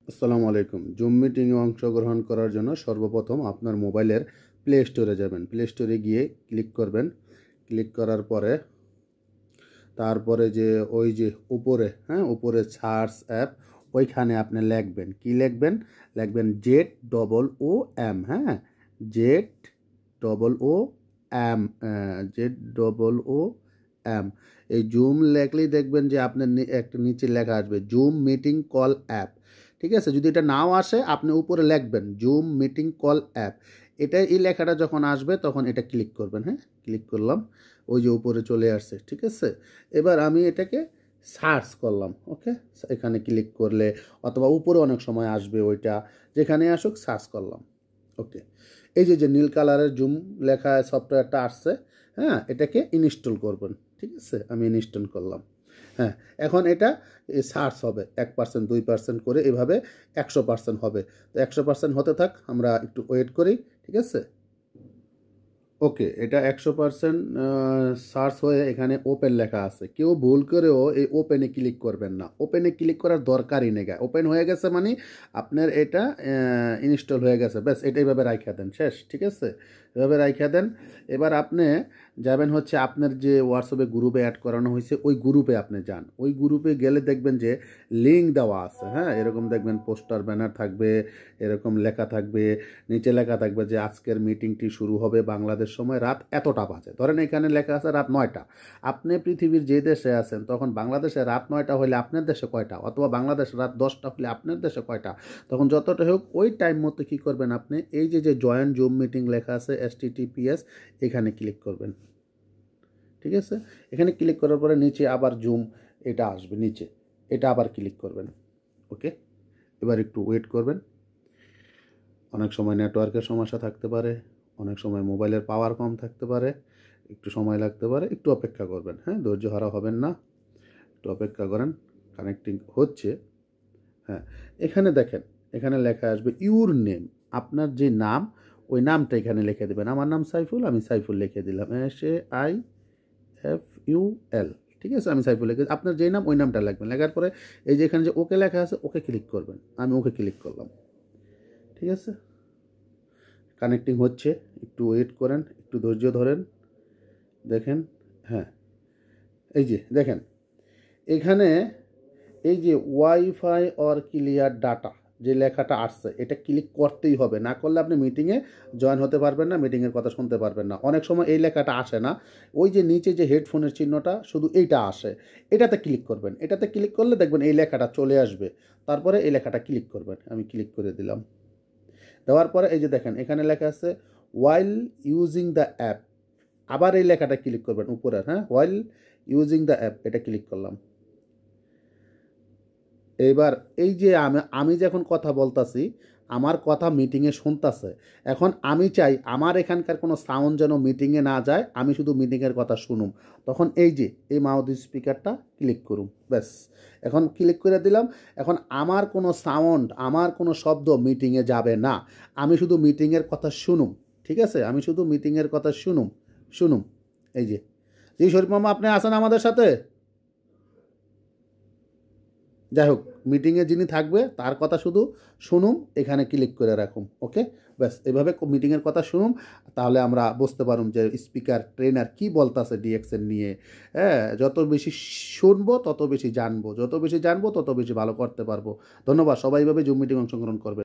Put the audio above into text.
আসসালামু আলাইকুম। জুম মিটিংয়ে অংশগ্রহণ করার জন্য সর্বপ্রথম আপনার মোবাইলের প্লে স্টোরে যাবেন। প্লে স্টোরে গিয়ে ক্লিক করবেন। ক্লিক করার পরে তারপরে যে ওই যে উপরে সার্চ অ্যাপ, ওইখানে আপনি লিখবেন, কি লিখবেন? লিখবেন ZOOM, ZOOM, ZOOM। এই জুম লেখলেই দেখবেন যে আপনার একটা নিচে লেখা আসবে জুম মিটিং কল অ্যাপ। ঠিক আছে, যদি এটা নাও আসে আপনি উপরে লিখবেন জুম মিটিং কল অ্যাপ। এই লেখাটা যখন আসবে তখন এটা ক্লিক করবেন। ক্লিক করলাম, ওই যে উপরে চলে আসছে। ঠিক আছে, এবার আমি এটাকে সার্চ করলাম। ওকে, এখানে ক্লিক করলে অথবা উপরে অনেক সময় আসবে, ওইটা যেখানে আসুক সার্চ করলাম। ওকে, এই যে নীল কালারের জুম লেখা সফটওয়্যারটা আসছে, এটাকে ইনস্টল করবেন। ঠিক আছে, আমি ইনস্টল করলাম। এখন এটা সার্চ হবে 1% 2% করে, এভাবে 100% হবে। তো 100% হতে থাক, আমরা একটু ওয়েট করি। ঠিক আছে, ওকে, এটা 100% সার্চ হয়ে এখানে ওপেন লেখা আছে। কেউ ভুল করেও এই ওপেনে ক্লিক করবেন না, ওপেনে ক্লিক করার দরকারই নেই। ওপেন হয়ে গেছে মানে আপনার এটা ইনস্টল হয়ে গেছে, ব্যাস এটা এইভাবে রাইখা দেন, শেষ। ঠিক আছে, এভাবে রাইখা দেন। এবার আপনি যাবেন হচ্ছে আপনার যে হোয়াটসঅ্যাপে গ্রুপে অ্যাড করানো হয়েছে ওই গ্রুপে আপনি যান। ওই গ্রুপে গেলে দেখবেন যে লিঙ্ক দেওয়া আছে। এরকম দেখবেন পোস্টার ব্যানার থাকবে, এরকম লেখা থাকবে, নিচে লেখা থাকবে যে আজকের মিটিংটি শুরু হবে বাংলাদেশ সময় রাত এতটা বাজে। ধরেন এখানে লেখা আছে রাত 9টা। আপনি পৃথিবীর যে দেশে আছেন তখন বাংলাদেশে রাত 9টা হলে আপনার দেশে কয়টা, অথবা বাংলাদেশ রাত 10টা হলে আপনার দেশে কয়টা, তখন যতটা হোক ওই টাইম মতো কী করবেন, আপনি এই যে জয়েন জুম মিটিং লেখা আছে HTTPS, এখানে ক্লিক করবেন। ঠিক আছে, এখানে ক্লিক করার পরে নিচে আবার জুম এটা আসবে, নিচে এটা আবার ক্লিক করবেন। ওকে, এবার একটু ওয়েট করবেন। অনেক সময় নেটওয়ার্কের সমস্যা থাকতে পারে, অনেক সময় মোবাইলের পাওয়ার কম থাকতে পারে, একটু সময় লাগতে পারে, একটু অপেক্ষা করবেন। ধৈর্য হারা হবেন না, একটু অপেক্ষা করেন। কানেক্টিং হচ্ছে। এখানে দেখেন, এখানে লেখা আসবে ইউর নেম, আপনার যে নাম ওই নামটা এখানে লিখে দেবেন। আমার নাম সাইফুল, আমি সাইফুল লিখে দিলাম, SAIFUL। ঠিক আছে, আমি সাইফুল লিখে, আপনার যেই নাম ওই নামটা লিখবেন। লেখার পরে এই যে এখানে যে ওকে লেখা আছে ওকে ক্লিক করবেন। আমি ওকে ক্লিক করলাম। ঠিক আছে, কানেক্টিং হচ্ছে, একটু ওয়েট করেন, একটু ধৈর্য ধরেন। দেখেন, এই যে দেখেন এখানে এই যে ওয়াইফাই অর ক্লিয়ার ডাটা যে লেখাটা আসছে, এটা ক্লিক করতেই হবে, না করলে আপনি মিটিংয়ে জয়েন হতে পারবেন না, মিটিংয়ের কথা শুনতে পারবেন না। অনেক সময় এই লেখাটা আসে না, ওই যে নিচে যে হেডফোনের চিহ্নটা শুধু এইটা আসে, এটাতে ক্লিক করবেন। এটাতে ক্লিক করলে দেখবেন এই লেখাটা চলে আসবে, তারপরে এই লেখাটা ক্লিক করবেন। আমি ক্লিক করে দিলাম। দেওয়ার পরে এই যে দেখেন এখানে লেখা আছে ওয়াইল ইউজিং দ্য অ্যাপ, আবার এই লেখাটা ক্লিক করবেন উপরে। ওয়াইল ইউজিং দ্য অ্যাপ, এটা ক্লিক করলাম। এবার এই যে আমি যখন কথা বলতাছি, আমার কথা মিটিংয়ে শুনতাছে। এখন আমি চাই আমার এখানকার কোনো সাউন্ড যেন মিটিংয়ে না যায়, আমি শুধু মিটিংয়ের কথা শুনুম। তখন এই যে এই মাউথ স্পিকারটা ক্লিক করুন, ব্যাস। এখন ক্লিক করে দিলাম। এখন আমার কোনো সাউন্ড, আমার কোনো শব্দ মিটিংয়ে যাবে না, আমি শুধু মিটিংয়ের কথা শুনুম। ঠিক আছে, আমি শুধু মিটিংয়ের কথা শুনুম। এই যে জি শরীফ মামা, আপনি আছেন আমাদের সাথে? যাই হোক, মিটিংয়ে যিনি থাকবে তার কথা শুধু শুনুম, এখানে ক্লিক করে রাখুন। ওকে, ব্যাস এভাবে মিটিংয়ের কথা শুনুন, তাহলে আমরা বুঝতে পারুম যে স্পিকার ট্রেনার কী বলতেছে ডিএক্সএন নিয়ে। যত বেশি শুনবো তত বেশি জানবো, যত বেশি জানবো তত বেশি ভালো করতে পারবো। ধন্যবাদ, সবাই এভাবে জুম মিটিং অংশগ্রহণ করবে।